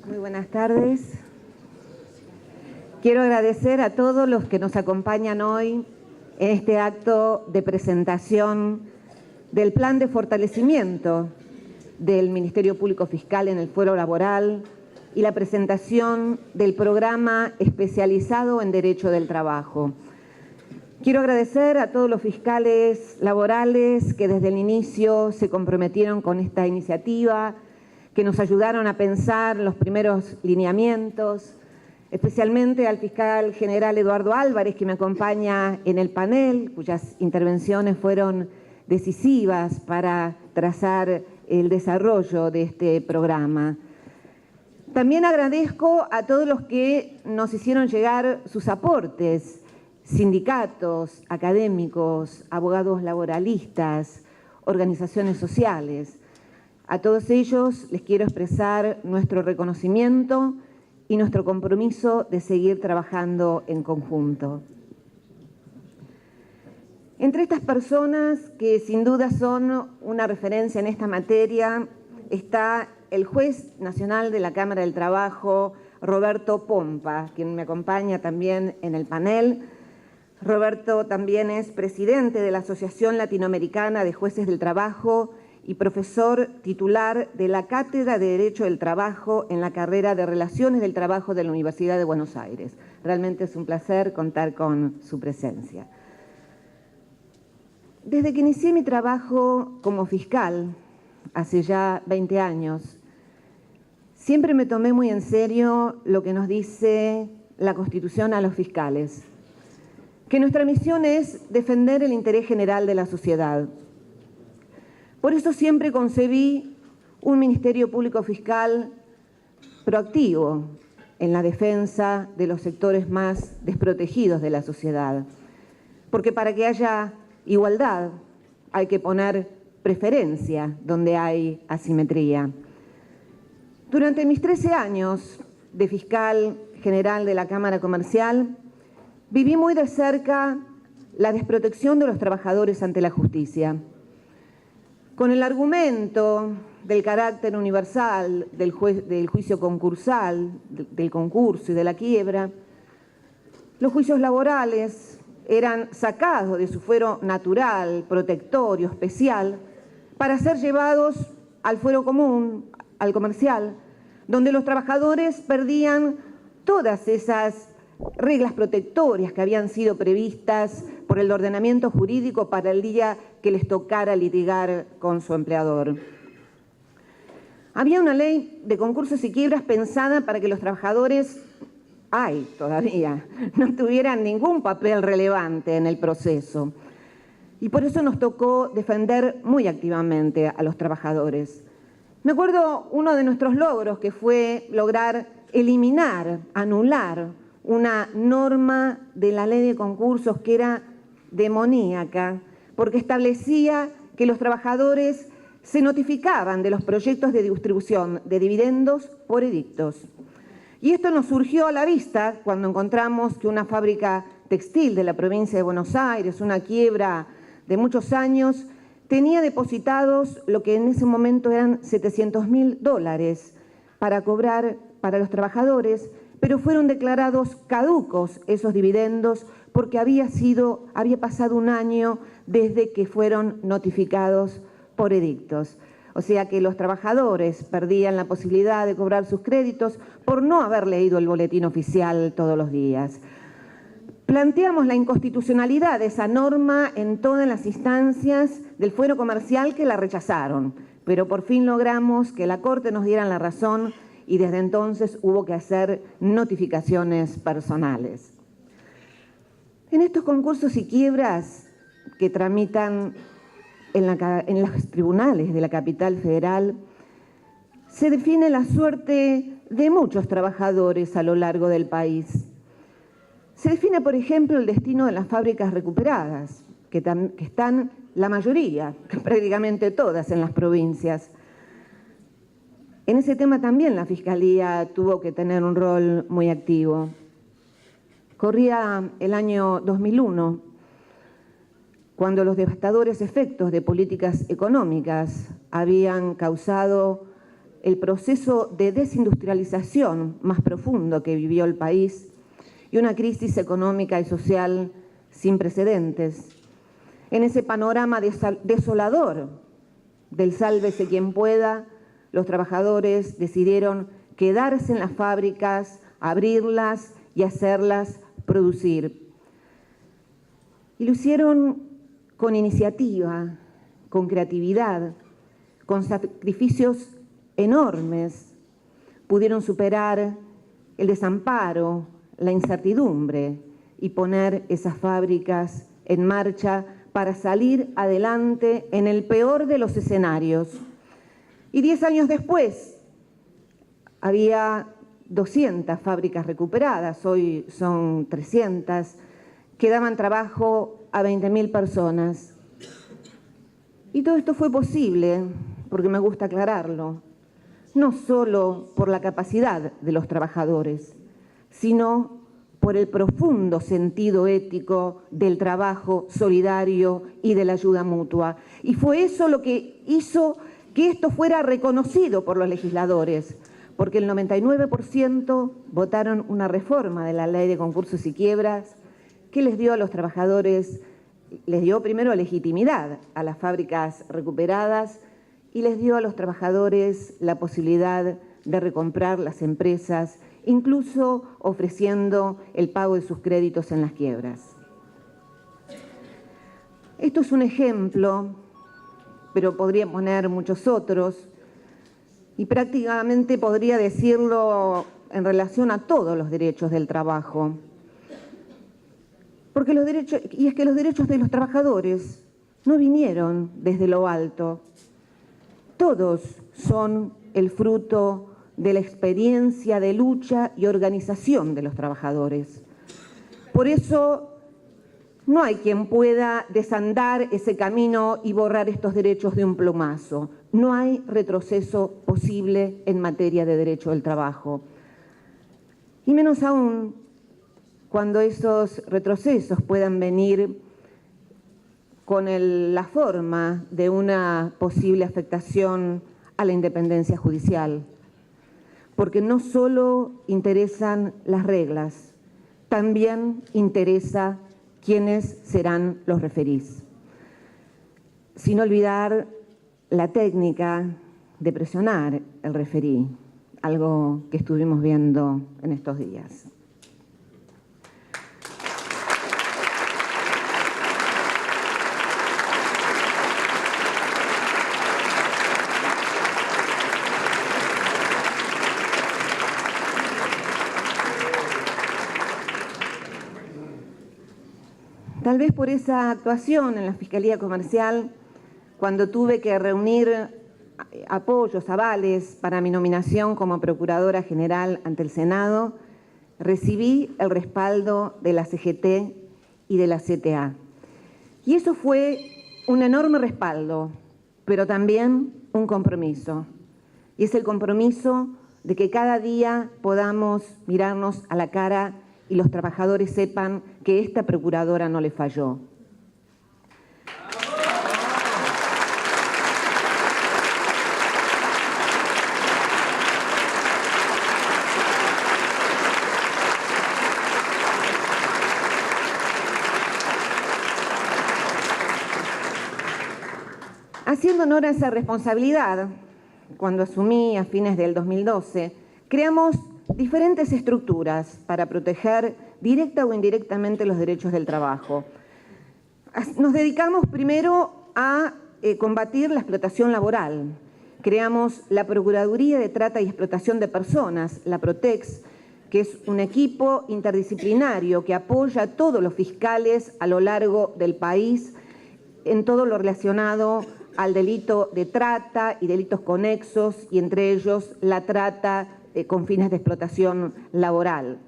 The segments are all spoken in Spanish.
Muy buenas tardes. Quiero agradecer a todos los que nos acompañan hoy en este acto de presentación del plan de fortalecimiento del Ministerio Público Fiscal en el fuero laboral y la presentación del programa especializado en Derecho del Trabajo. Quiero agradecer a todos los fiscales laborales que desde el inicio se comprometieron con esta iniciativa, que nos ayudaron a pensar los primeros lineamientos, especialmente al fiscal general Eduardo Álvarez, que me acompaña en el panel, cuyas intervenciones fueron decisivas para trazar el desarrollo de este programa. También agradezco a todos los que nos hicieron llegar sus aportes, sindicatos, académicos, abogados laboralistas, organizaciones sociales. A todos ellos les quiero expresar nuestro reconocimiento y nuestro compromiso de seguir trabajando en conjunto. Entre estas personas que sin duda son una referencia en esta materia está el juez nacional de la Cámara del Trabajo, Roberto Pompa, quien me acompaña también en el panel. Roberto también es presidente de la Asociación Latinoamericana de Jueces del Trabajo y profesor titular de la Cátedra de Derecho del Trabajo en la carrera de Relaciones del Trabajo de la Universidad de Buenos Aires. Realmente es un placer contar con su presencia. Desde que inicié mi trabajo como fiscal, hace ya 20 años, siempre me tomé muy en serio lo que nos dice la Constitución a los fiscales, que nuestra misión es defender el interés general de la sociedad. Por eso siempre concebí un Ministerio Público Fiscal proactivo en la defensa de los sectores más desprotegidos de la sociedad. Porque para que haya igualdad hay que poner preferencia donde hay asimetría. Durante mis 13 años de fiscal general de la Cámara Comercial, viví muy de cerca la desprotección de los trabajadores ante la justicia. Con el argumento del carácter universal del juicio concursal, del concurso y de la quiebra, los juicios laborales eran sacados de su fuero natural, protectorio, especial, para ser llevados al fuero común, al comercial, donde los trabajadores perdían todas esas reglas protectorias que habían sido previstas por el ordenamiento jurídico para el día que les tocara litigar con su empleador. Había una ley de concursos y quiebras pensada para que los trabajadores, todavía, no tuvieran ningún papel relevante en el proceso. Y por eso nos tocó defender muy activamente a los trabajadores. Me acuerdo uno de nuestros logros que fue lograr eliminar, anular una norma de la ley de concursos que era demoníaca, porque establecía que los trabajadores se notificaban de los proyectos de distribución de dividendos por edictos. Y esto nos surgió a la vista cuando encontramos que una fábrica textil de la provincia de Buenos Aires, una quiebra de muchos años, tenía depositados lo que en ese momento eran $700.000 para cobrar para los trabajadores, pero fueron declarados caducos esos dividendos porque había pasado un año desde que fueron notificados por edictos. O sea que los trabajadores perdían la posibilidad de cobrar sus créditos por no haber leído el boletín oficial todos los días. Planteamos la inconstitucionalidad de esa norma en todas las instancias del fuero comercial que la rechazaron, pero por fin logramos que la Corte nos diera la razón y desde entonces hubo que hacer notificaciones personales. En estos concursos y quiebras que tramitan en los tribunales de la capital federal, se define la suerte de muchos trabajadores a lo largo del país. Se define, por ejemplo, el destino de las fábricas recuperadas, que están la mayoría, prácticamente todas, en las provincias. En ese tema también la Fiscalía tuvo que tener un rol muy activo. Corría el año 2001, cuando los devastadores efectos de políticas económicas habían causado el proceso de desindustrialización más profundo que vivió el país y una crisis económica y social sin precedentes. En ese panorama desolador del sálvese quien pueda, los trabajadores decidieron quedarse en las fábricas, abrirlas y hacerlas producir. Y lo hicieron con iniciativa, con creatividad, con sacrificios enormes. Pudieron superar el desamparo, la incertidumbre y poner esas fábricas en marcha para salir adelante en el peor de los escenarios. Y 10 años después había 200 fábricas recuperadas, hoy son 300, que daban trabajo a 20.000 personas. Y todo esto fue posible, porque me gusta aclararlo, no solo por la capacidad de los trabajadores, sino por el profundo sentido ético del trabajo solidario y de la ayuda mutua. Y fue eso lo que hizo que esto fuera reconocido por los legisladores, porque el 99% votaron una reforma de la Ley de Concursos y Quiebras que les dio a los trabajadores, les dio primero legitimidad a las fábricas recuperadas y les dio a los trabajadores la posibilidad de recomprar las empresas, incluso ofreciendo el pago de sus créditos en las quiebras. Esto es un ejemplo, pero podría poner muchos otros, y prácticamente podría decirlo en relación a todos los derechos del trabajo. Porque los derechos de los trabajadores no vinieron desde lo alto. Todos son el fruto de la experiencia de lucha y organización de los trabajadores. Por eso no hay quien pueda desandar ese camino y borrar estos derechos de un plumazo. No hay retroceso posible en materia de derecho del trabajo. Y menos aún cuando esos retrocesos puedan venir con la forma de una posible afectación a la independencia judicial. Porque no solo interesan las reglas, también interesa quiénes serán los referís. Sin olvidar la técnica de presionar el referí, algo que estuvimos viendo en estos días. Tal vez por esa actuación en la Fiscalía Comercial, cuando tuve que reunir apoyos, avales para mi nominación como Procuradora General ante el Senado, recibí el respaldo de la CGT y de la CTA. Y eso fue un enorme respaldo, pero también un compromiso. Y es el compromiso de que cada día podamos mirarnos a la cara y los trabajadores sepan que esta procuradora no le falló. Haciendo honor a esa responsabilidad, cuando asumí a fines del 2012, creamos diferentes estructuras para proteger directa o indirectamente los derechos del trabajo. Nos dedicamos primero a combatir la explotación laboral. Creamos la Procuraduría de Trata y Explotación de Personas, la PROTEX, que es un equipo interdisciplinario que apoya a todos los fiscales a lo largo del país en todo lo relacionado al delito de trata y delitos conexos, y entre ellos la trata con fines de explotación laboral.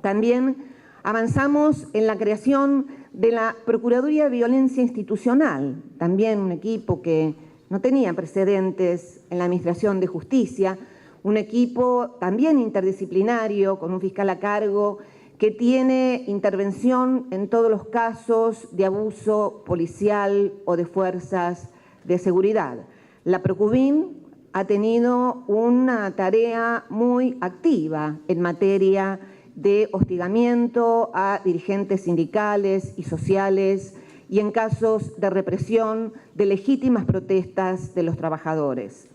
También avanzamos en la creación de la Procuraduría de Violencia Institucional, también un equipo que no tenía precedentes en la Administración de Justicia, un equipo también interdisciplinario con un fiscal a cargo que tiene intervención en todos los casos de abuso policial o de fuerzas de seguridad. La Procubin ha tenido una tarea muy activa en materia de hostigamiento a dirigentes sindicales y sociales y en casos de represión de legítimas protestas de los trabajadores.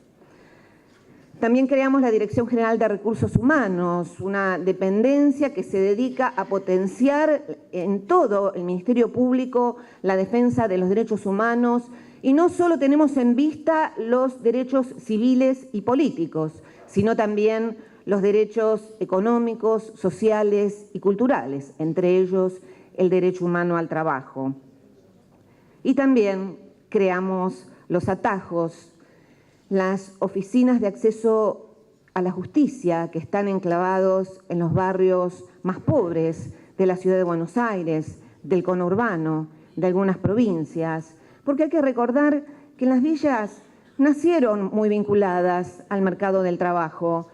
También creamos la Dirección General de Recursos Humanos, una dependencia que se dedica a potenciar en todo el Ministerio Público la defensa de los derechos humanos, y no solo tenemos en vista los derechos civiles y políticos, sino también los derechos económicos, sociales y culturales, entre ellos el derecho humano al trabajo. Y también creamos los atajos, las oficinas de acceso a la justicia que están enclavados en los barrios más pobres de la ciudad de Buenos Aires, del conurbano, de algunas provincias, porque hay que recordar que las villas nacieron muy vinculadas al mercado del trabajo,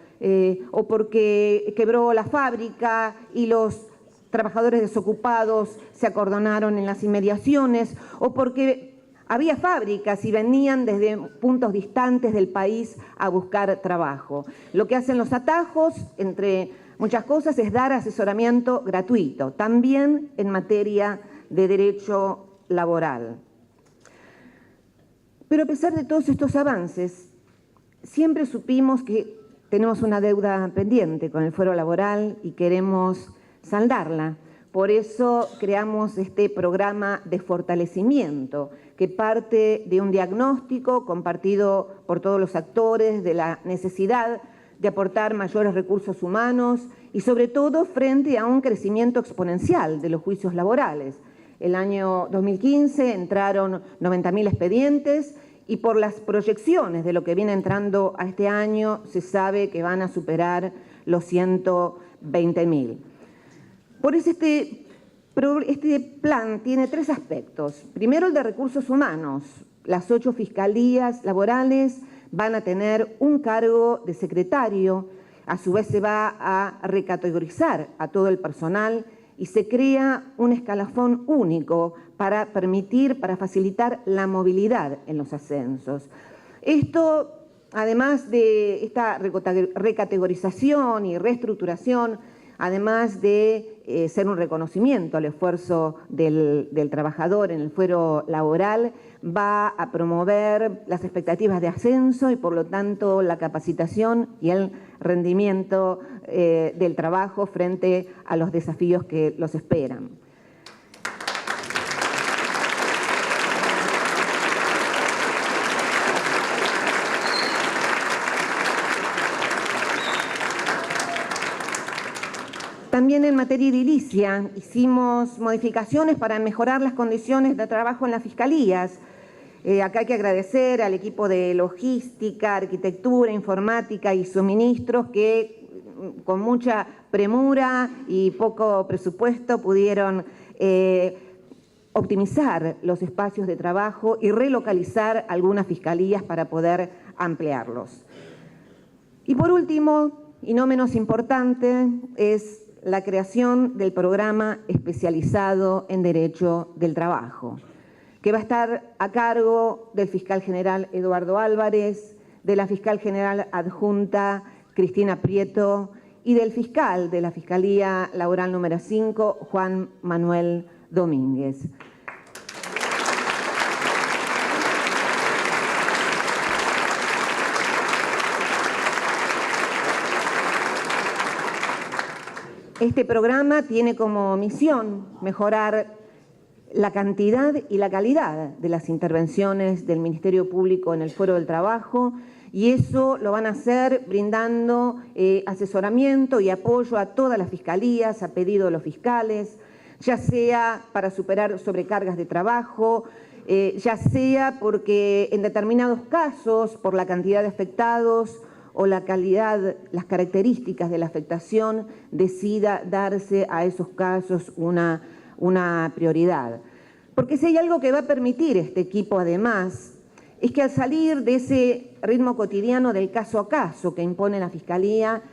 o porque quebró la fábrica y los trabajadores desocupados se acordonaron en las inmediaciones, o porque había fábricas y venían desde puntos distantes del país a buscar trabajo. Lo que hacen los atajos, entre muchas cosas, es dar asesoramiento gratuito, también en materia de derecho laboral. Pero a pesar de todos estos avances, siempre supimos que tenemos una deuda pendiente con el fuero laboral y queremos saldarla. Por eso creamos este programa de fortalecimiento que parte de un diagnóstico compartido por todos los actores de la necesidad de aportar mayores recursos humanos y sobre todo frente a un crecimiento exponencial de los juicios laborales. El año 2015 entraron 90.000 expedientes y por las proyecciones de lo que viene entrando a este año se sabe que van a superar los 120.000. Por eso este plan tiene tres aspectos. Primero, el de recursos humanos. Las 8 fiscalías laborales van a tener un cargo de secretario, a su vez se va a recategorizar a todo el personal y se crea un escalafón único para facilitar la movilidad en los ascensos. Esto, además de esta recategorización y reestructuración, además de ser un reconocimiento al esfuerzo del trabajador en el fuero laboral, va a promover las expectativas de ascenso y por lo tanto la capacitación y el rendimiento del trabajo frente a los desafíos que los esperan. También en materia edilicia hicimos modificaciones para mejorar las condiciones de trabajo en las fiscalías. Acá hay que agradecer al equipo de logística, arquitectura, informática y suministros que con mucha premura y poco presupuesto pudieron optimizar los espacios de trabajo y relocalizar algunas fiscalías para poder ampliarlos. Y por último, y no menos importante, es la creación del programa especializado en Derecho del Trabajo, que va a estar a cargo del fiscal general Eduardo Álvarez, de la fiscal general adjunta Cristina Prieto y del fiscal de la Fiscalía Laboral número 5, Juan Manuel Domínguez. Este programa tiene como misión mejorar la cantidad y la calidad de las intervenciones del Ministerio Público en el fuero del trabajo, y eso lo van a hacer brindando asesoramiento y apoyo a todas las fiscalías a pedido de los fiscales, ya sea para superar sobrecargas de trabajo, ya sea porque en determinados casos, por la cantidad de afectados o la calidad, las características de la afectación, decida darse a esos casos una prioridad. Porque si hay algo que va a permitir este equipo, además, es que al salir de ese ritmo cotidiano del caso a caso que impone la Fiscalía,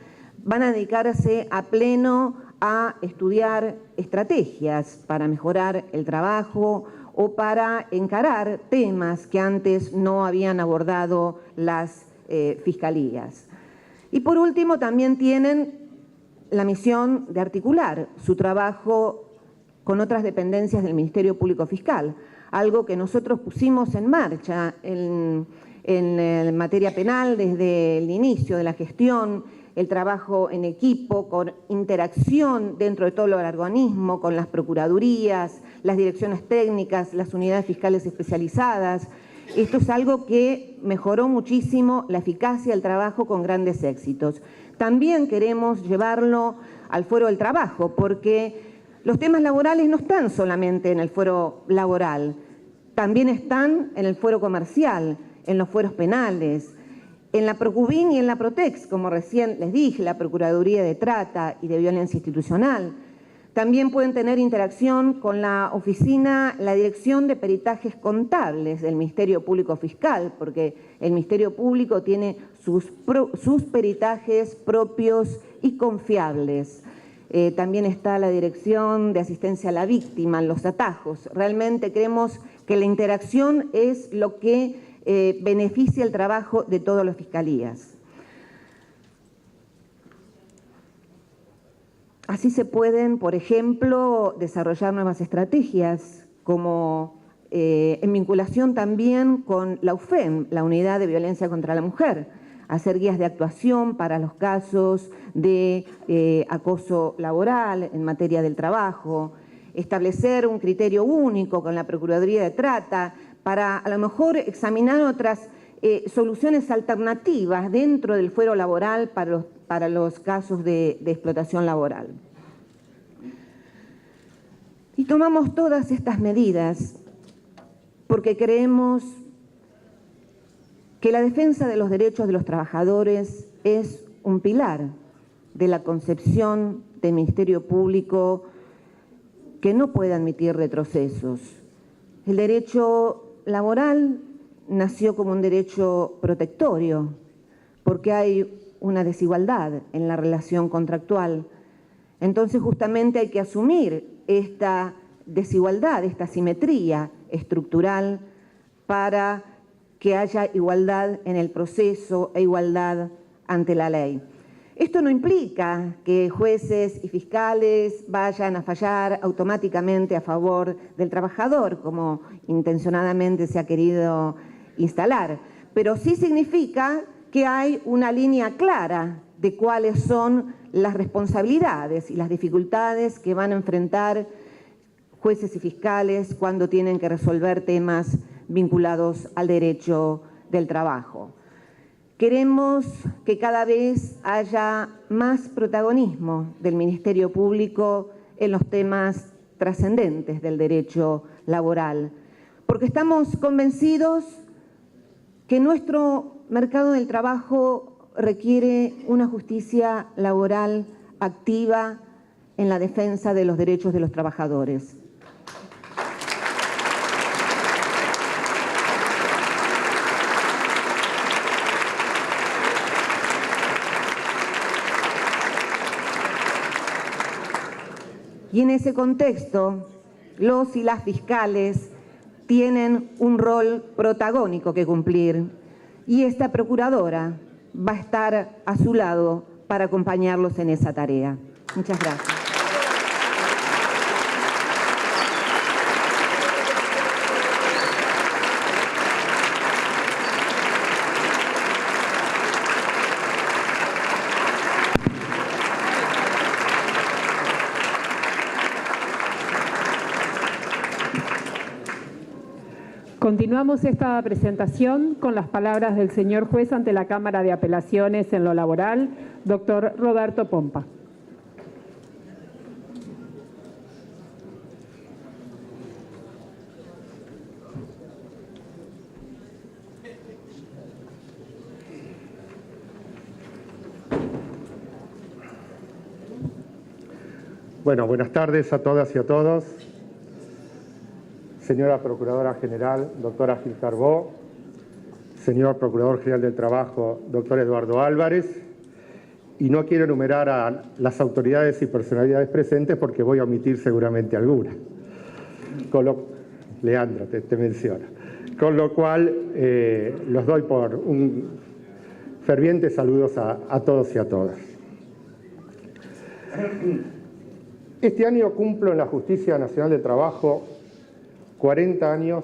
van a dedicarse a pleno a estudiar estrategias para mejorar el trabajo o para encarar temas que antes no habían abordado las fiscalías. Y por último, también tienen la misión de articular su trabajo con otras dependencias del Ministerio Público Fiscal, algo que nosotros pusimos en marcha en materia penal desde el inicio de la gestión, el trabajo en equipo, con interacción dentro de todo el organismo, con las procuradurías, las direcciones técnicas, las unidades fiscales especializadas. Esto es algo que mejoró muchísimo la eficacia del trabajo con grandes éxitos. También queremos llevarlo al fuero del trabajo, porque los temas laborales no están solamente en el fuero laboral, también están en el fuero comercial, en los fueros penales, en la Procubin y en la Protex, como recién les dije, la Procuraduría de Trata y de Violencia Institucional. También pueden tener interacción con la oficina, la Dirección de Peritajes Contables del Ministerio Público Fiscal, porque el Ministerio Público tiene sus peritajes propios y confiables. También está la Dirección de Asistencia a la Víctima, los atajos. Realmente creemos que la interacción es lo que beneficia el trabajo de todas las fiscalías. Así se pueden, por ejemplo, desarrollar nuevas estrategias, como en vinculación también con la UFEM, la Unidad de Violencia contra la Mujer, hacer guías de actuación para los casos de acoso laboral en materia del trabajo, establecer un criterio único con la Procuraduría de Trata para a lo mejor examinar otras soluciones alternativas dentro del fuero laboral para los casos de explotación laboral. Y tomamos todas estas medidas porque creemos que la defensa de los derechos de los trabajadores es un pilar de la concepción del Ministerio Público que no puede admitir retrocesos. El derecho laboral nació como un derecho protectorio porque hay una desigualdad en la relación contractual. Entonces justamente hay que asumir esta desigualdad, esta asimetría estructural para que haya igualdad en el proceso e igualdad ante la ley. Esto no implica que jueces y fiscales vayan a fallar automáticamente a favor del trabajador, como intencionadamente se ha querido instalar, pero sí significa que hay una línea clara de cuáles son las responsabilidades y las dificultades que van a enfrentar jueces y fiscales cuando tienen que resolver temas vinculados al derecho del trabajo. Queremos que cada vez haya más protagonismo del Ministerio Público en los temas trascendentes del derecho laboral, porque estamos convencidos que nuestro mercado del trabajo requiere una justicia laboral activa en la defensa de los derechos de los trabajadores. Y en ese contexto, los y las fiscales tienen un rol protagónico que cumplir y esta procuradora va a estar a su lado para acompañarlos en esa tarea. Muchas gracias. Continuamos esta presentación con las palabras del señor juez ante la Cámara de Apelaciones en lo Laboral, doctor Roberto Pompa. Bueno, buenas tardes a todas y a todos. Señora Procuradora General, doctora Gil Carbó, señor Procurador General del Trabajo, doctor Eduardo Álvarez, y no quiero enumerar a las autoridades y personalidades presentes porque voy a omitir seguramente alguna. Leandro te menciona. Con lo cual los doy por Fervientes saludos a todos y a todas. Este año cumplo en la Justicia Nacional del Trabajo 40 años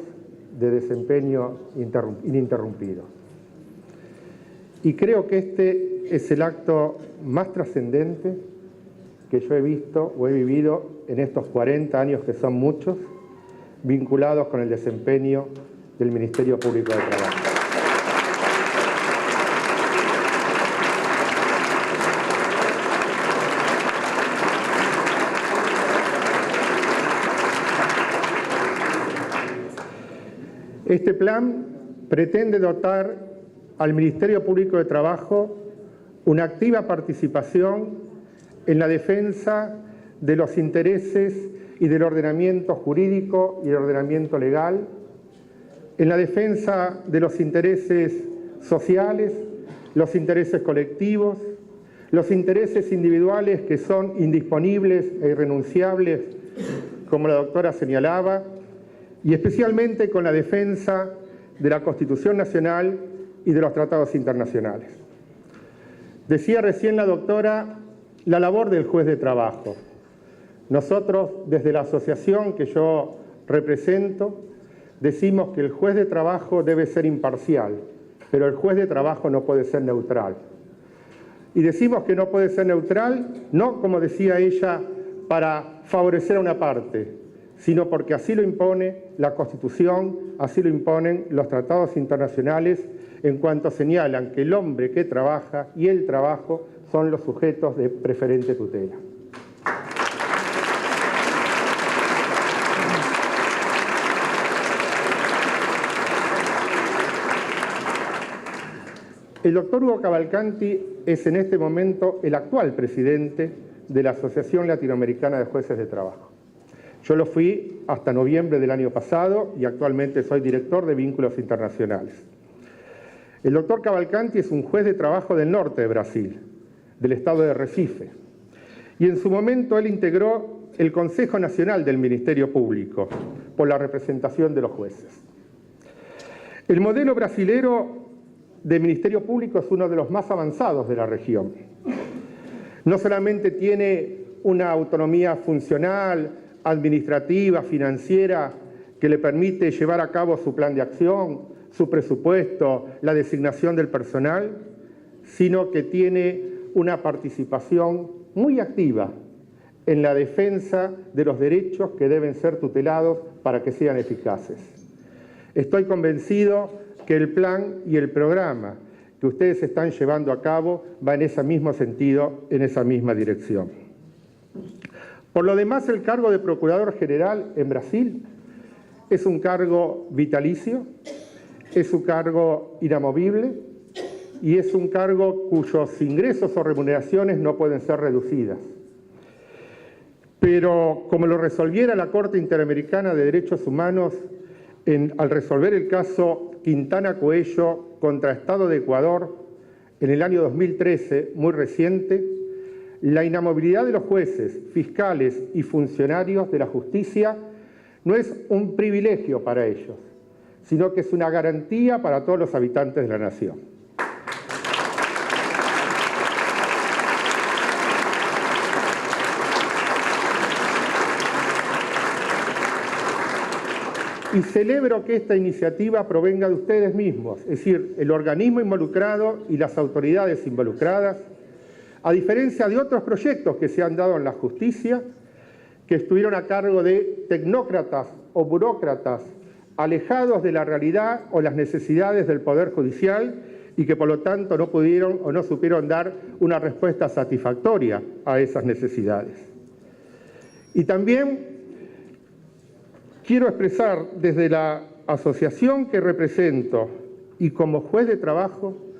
de desempeño ininterrumpido. Y creo que este es el acto más trascendente que yo he visto o he vivido en estos 40 años, que son muchos, vinculados con el desempeño del Ministerio Público de Trabajo. Este plan pretende dotar al Ministerio Público de Trabajo una activa participación en la defensa de los intereses y del ordenamiento jurídico y el ordenamiento legal, en la defensa de los intereses sociales, los intereses colectivos, los intereses individuales que son indisponibles e irrenunciables, como la doctora señalaba, y especialmente con la defensa de la Constitución Nacional y de los tratados internacionales. Decía recién la doctora la labor del juez de trabajo. Nosotros, desde la asociación que yo represento, decimos que el juez de trabajo debe ser imparcial, pero el juez de trabajo no puede ser neutral. Y decimos que no puede ser neutral, no, como decía ella, para favorecer a una parte, sino porque así lo impone la Constitución, así lo imponen los tratados internacionales, en cuanto señalan que el hombre que trabaja y el trabajo son los sujetos de preferente tutela. El doctor Hugo Cavalcanti es en este momento el actual presidente de la Asociación Latinoamericana de Jueces de Trabajo. Yo lo fui hasta noviembre del año pasado y actualmente soy director de Vínculos Internacionales. El doctor Cavalcanti es un juez de trabajo del norte de Brasil, del estado de Recife, y en su momento él integró el Consejo Nacional del Ministerio Público por la representación de los jueces. El modelo brasilero de Ministerio Público es uno de los más avanzados de la región. No solamente tiene una autonomía funcional, administrativa, financiera, que le permite llevar a cabo su plan de acción, su presupuesto, la designación del personal, sino que tiene una participación muy activa en la defensa de los derechos que deben ser tutelados para que sean eficaces. Estoy convencido que el plan y el programa que ustedes están llevando a cabo va en ese mismo sentido, en esa misma dirección. Por lo demás, el cargo de Procurador General en Brasil es un cargo vitalicio, es un cargo inamovible y es un cargo cuyos ingresos o remuneraciones no pueden ser reducidas. Pero como lo resolviera la Corte Interamericana de Derechos Humanos al resolver el caso Quintana Coello contra Estado de Ecuador en el año 2013, muy reciente, la inamovilidad de los jueces, fiscales y funcionarios de la justicia no es un privilegio para ellos, sino que es una garantía para todos los habitantes de la nación. Y celebro que esta iniciativa provenga de ustedes mismos, es decir, el organismo involucrado y las autoridades involucradas, a diferencia de otros proyectos que se han dado en la justicia, que estuvieron a cargo de tecnócratas o burócratas alejados de la realidad o las necesidades del Poder Judicial y que por lo tanto no pudieron o no supieron dar una respuesta satisfactoria a esas necesidades. Y también quiero expresar desde la asociación que represento y como juez de trabajo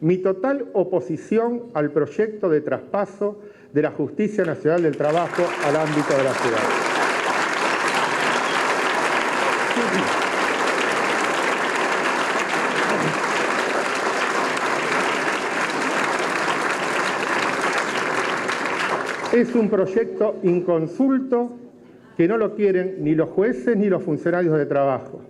mi total oposición al proyecto de traspaso de la Justicia Nacional del Trabajo al ámbito de la ciudad. Es un proyecto inconsulto que no lo quieren ni los jueces ni los funcionarios de trabajo.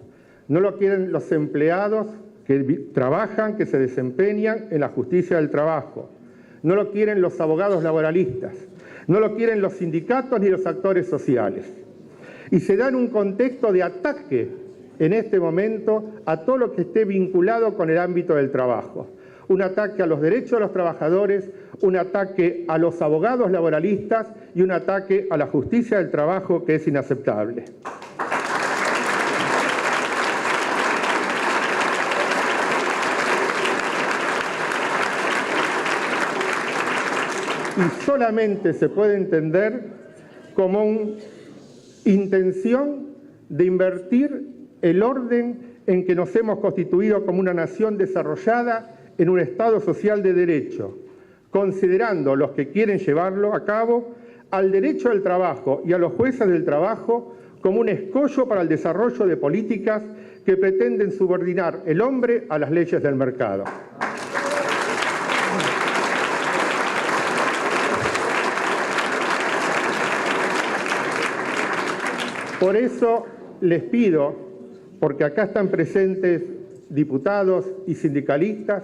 No lo quieren los empleados que trabajan, que se desempeñan en la justicia del trabajo. No lo quieren los abogados laboralistas, no lo quieren los sindicatos ni los actores sociales. Y se da en un contexto de ataque en este momento a todo lo que esté vinculado con el ámbito del trabajo. Un ataque a los derechos de los trabajadores, un ataque a los abogados laboralistas y un ataque a la justicia del trabajo que es inaceptable. Y solamente se puede entender como una intención de invertir el orden en que nos hemos constituido como una nación desarrollada en un Estado social de derecho, considerando los que quieren llevarlo a cabo al derecho del trabajo y a los jueces del trabajo como un escollo para el desarrollo de políticas que pretenden subordinar el hombre a las leyes del mercado. Por eso les pido, porque acá están presentes diputados y sindicalistas,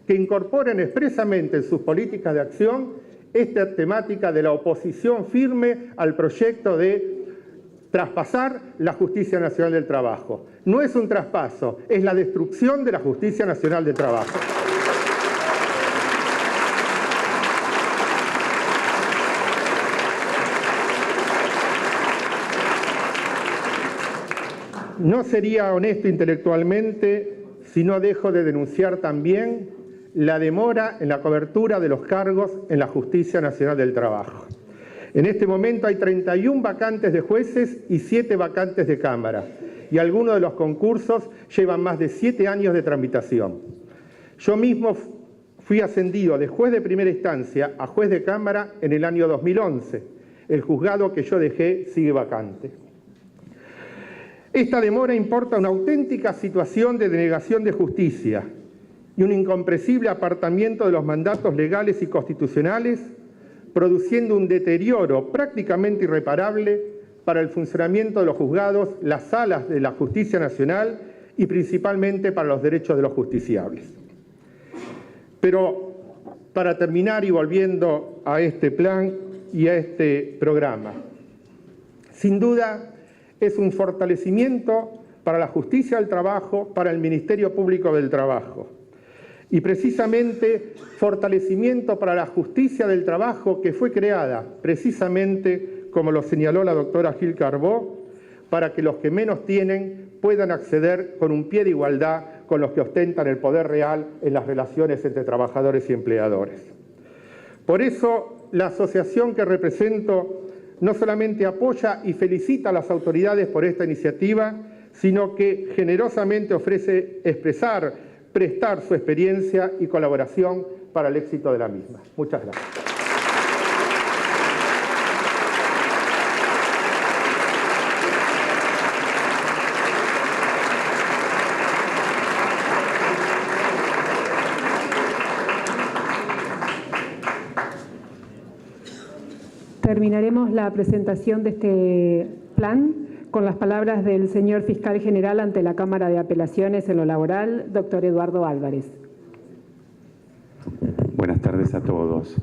que incorporen expresamente en sus políticas de acción esta temática de la oposición firme al proyecto de traspasar la Justicia Nacional del Trabajo. No es un traspaso, es la destrucción de la Justicia Nacional del Trabajo. No sería honesto intelectualmente si no dejo de denunciar también la demora en la cobertura de los cargos en la Justicia Nacional del Trabajo. En este momento hay 31 vacantes de jueces y 7 vacantes de Cámara, y algunos de los concursos llevan más de 7 años de tramitación. Yo mismo fui ascendido de juez de primera instancia a juez de Cámara en el año 2011. El juzgado que yo dejé sigue vacante. Esta demora importa una auténtica situación de denegación de justicia y un incomprensible apartamiento de los mandatos legales y constitucionales, produciendo un deterioro prácticamente irreparable para el funcionamiento de los juzgados, las salas de la Justicia Nacional y principalmente para los derechos de los justiciables. Pero para terminar y volviendo a este plan y a este programa, sin duda es un fortalecimiento para la justicia del trabajo, para el Ministerio Público del Trabajo. Y precisamente fortalecimiento para la justicia del trabajo que fue creada, precisamente como lo señaló la doctora Gil Carbó, para que los que menos tienen puedan acceder con un pie de igualdad con los que ostentan el poder real en las relaciones entre trabajadores y empleadores. Por eso, la asociación que represento no solamente apoya y felicita a las autoridades por esta iniciativa, sino que generosamente ofrece prestar su experiencia y colaboración para el éxito de la misma. Muchas gracias. Terminaremos la presentación de este plan con las palabras del señor Fiscal General ante la Cámara de Apelaciones en lo Laboral, doctor Eduardo Álvarez. Buenas tardes a todos.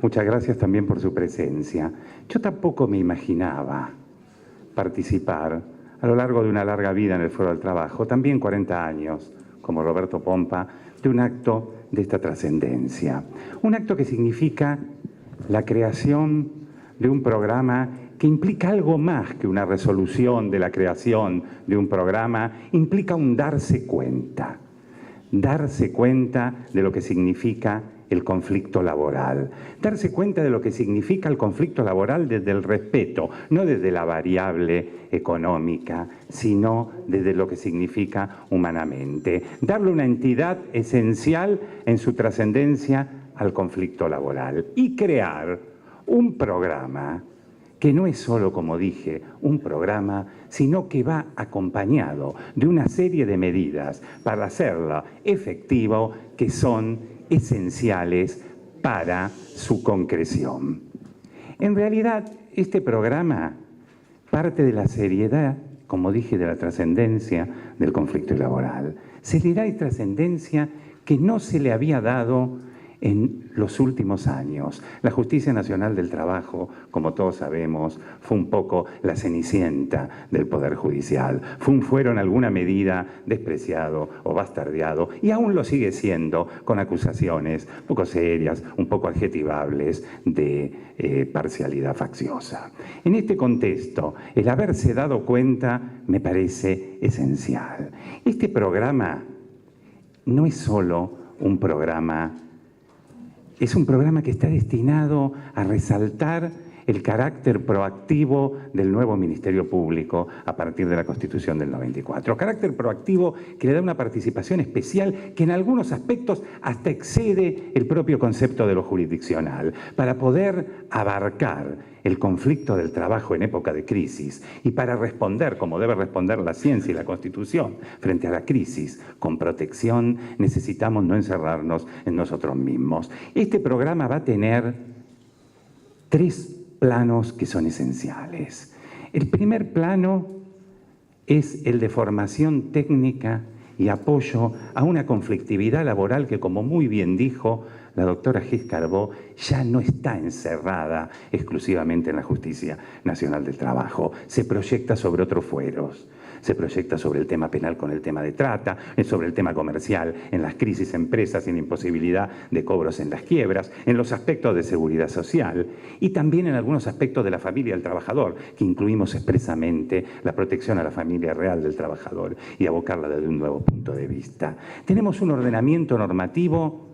Muchas gracias también por su presencia. Yo tampoco me imaginaba participar a lo largo de una larga vida en el Foro del Trabajo, también 40 años, como Roberto Pompa, de un acto de esta trascendencia. Un acto que significa la creación de un programa que implica algo más que una resolución de la creación de un programa, implica un darse cuenta de lo que significa el conflicto laboral, darse cuenta de lo que significa el conflicto laboral desde el respeto, no desde la variable económica, sino desde lo que significa humanamente, darle una entidad esencial en su trascendencia al conflicto laboral y crear un programa que no es solo, como dije, un programa, sino que va acompañado de una serie de medidas para hacerlo efectivo que son esenciales para su concreción. En realidad, este programa parte de la seriedad, como dije, de la trascendencia del conflicto laboral. celeridad y trascendencia que no se le había dado en los últimos años. La Justicia Nacional del Trabajo, como todos sabemos, fue un poco la cenicienta del Poder Judicial. Fue un fuero en alguna medida despreciado o bastardeado, y aún lo sigue siendo, con acusaciones un poco serias, un poco adjetivables de parcialidad facciosa. En este contexto, el haberse dado cuenta me parece esencial. Este programa no es solo un programa. Es un programa que está destinado a resaltar el carácter proactivo del nuevo Ministerio Público a partir de la Constitución del 94. Carácter proactivo que le da una participación especial que en algunos aspectos hasta excede el propio concepto de lo jurisdiccional, para poder abarcar el conflicto del trabajo en época de crisis y para responder, como debe responder la ciencia y la Constitución, frente a la crisis con protección, necesitamos no encerrarnos en nosotros mismos. Este programa va a tener 3 planos que son esenciales. El primer plano es el de formación técnica y apoyo a una conflictividad laboral que, como muy bien dijo la doctora Gil Carbó, ya no está encerrada exclusivamente en la Justicia Nacional del Trabajo, se proyecta sobre otros fueros. Se proyecta sobre el tema penal con el tema de trata, sobre el tema comercial, en las crisis empresas y en la imposibilidad de cobros en las quiebras, en los aspectos de seguridad social y también en algunos aspectos de la familia del trabajador, que incluimos expresamente la protección a la familia real del trabajador y abocarla desde un nuevo punto de vista. Tenemos un ordenamiento normativo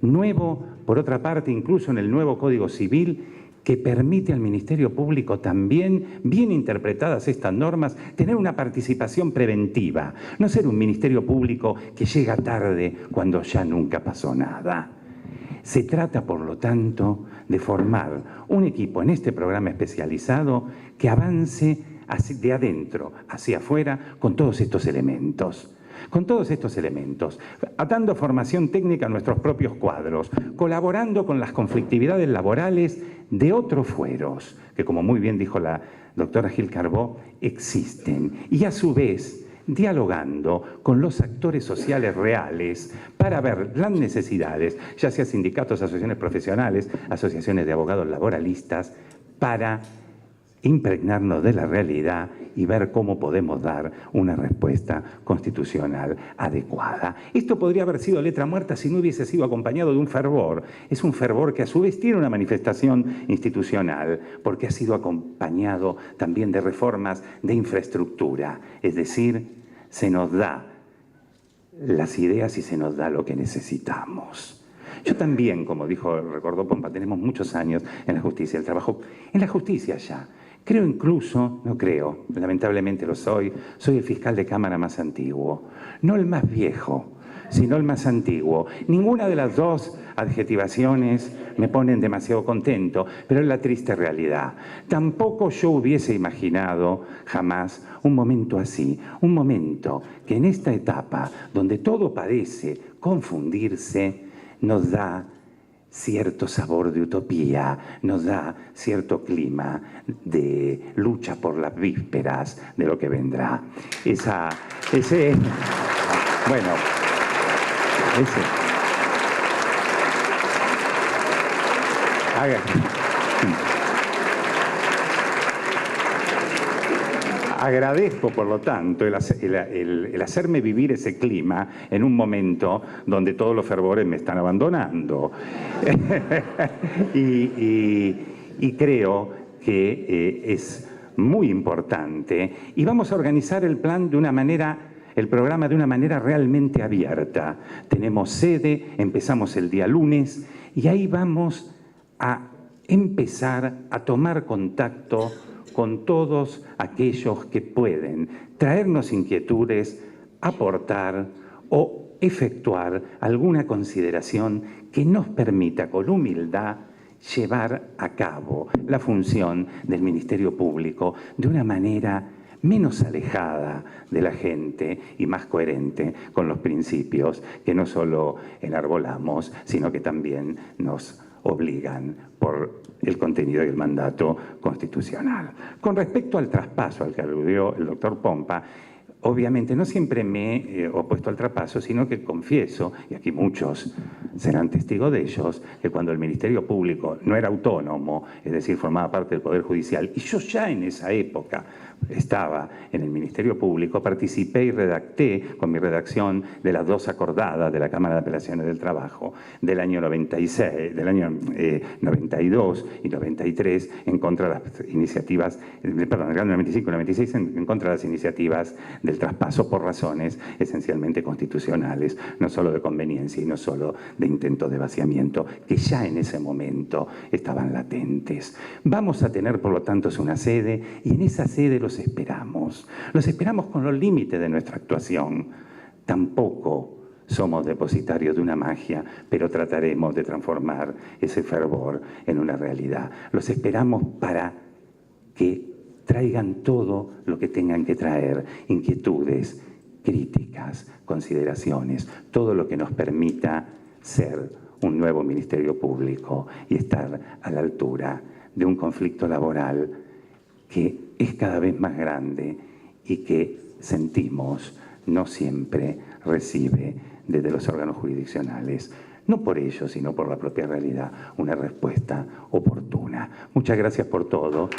nuevo, por otra parte, incluso en el nuevo Código Civil, que permite al Ministerio Público también, bien interpretadas estas normas, tener una participación preventiva, no ser un Ministerio Público que llega tarde cuando ya nunca pasó nada. Se trata, por lo tanto, de formar un equipo en este programa especializado que avance de adentro hacia afuera con todos estos elementos. Dando formación técnica a nuestros propios cuadros, colaborando con las conflictividades laborales de otros fueros, que como muy bien dijo la doctora Gil Carbó, existen, y a su vez dialogando con los actores sociales reales para ver las necesidades, ya sea sindicatos, asociaciones profesionales, asociaciones de abogados laboralistas, para impregnarnos de la realidad y ver cómo podemos dar una respuesta constitucional adecuada. Esto podría haber sido letra muerta si no hubiese sido acompañado de un fervor. Es un fervor que a su vez tiene una manifestación institucional, porque ha sido acompañado también de reformas de infraestructura. Es decir, se nos da las ideas y se nos da lo que necesitamos. Yo también, como recordó Pompa, tenemos muchos años en la justicia del trabajo. En la justicia ya. Creo incluso, no creo, lamentablemente lo soy el fiscal de Cámara más antiguo. No el más viejo, sino el más antiguo. Ninguna de las dos adjetivaciones me ponen demasiado contento, pero es la triste realidad. Tampoco yo hubiese imaginado jamás un momento así, un momento que en esta etapa, donde todo parece confundirse, nos da cierto sabor de utopía, nos da cierto clima de lucha por las vísperas de lo que vendrá. Agradezco, por lo tanto, el hacerme vivir ese clima en un momento donde todos los fervores me están abandonando. y creo que es muy importante. Y vamos a organizar el programa de una manera realmente abierta. Tenemos sede, empezamos el día lunes y ahí vamos a empezar a tomar contacto con todos aquellos que pueden traernos inquietudes, aportar o efectuar alguna consideración que nos permita con humildad llevar a cabo la función del Ministerio Público de una manera menos alejada de la gente y más coherente con los principios que no solo enarbolamos, sino que también nos obligan por el contenido y el mandato constitucional. Con respecto al traspaso al que aludió el doctor Pompa, Obviamente no siempre me he opuesto al traspaso, sino que confieso, y aquí muchos serán testigos de ellos, que cuando el Ministerio Público no era autónomo, es decir, formaba parte del Poder Judicial, y yo ya en esa época estaba en el Ministerio Público, participé y redacté con mi redacción de las 2 acordadas de la Cámara de Apelaciones del Trabajo del año 96, del año 92 y 93 en contra de las iniciativas, perdón, del año 95 y 96 en contra de las iniciativas del traspaso por razones esencialmente constitucionales, no solo de conveniencia y no solo de intento de vaciamiento, que ya en ese momento estaban latentes. Vamos a tener, por lo tanto, una sede, y en esa sede los esperamos con los límites de nuestra actuación. Tampoco somos depositarios de una magia, pero trataremos de transformar ese fervor en una realidad. Los esperamos para que traigan todo lo que tengan que traer, inquietudes, críticas, consideraciones, todo lo que nos permita ser un nuevo Ministerio Público y estar a la altura de un conflicto laboral que es cada vez más grande y que sentimos no siempre recibe desde los órganos jurisdiccionales, no por ello, sino por la propia realidad, una respuesta oportuna. Muchas gracias por todo.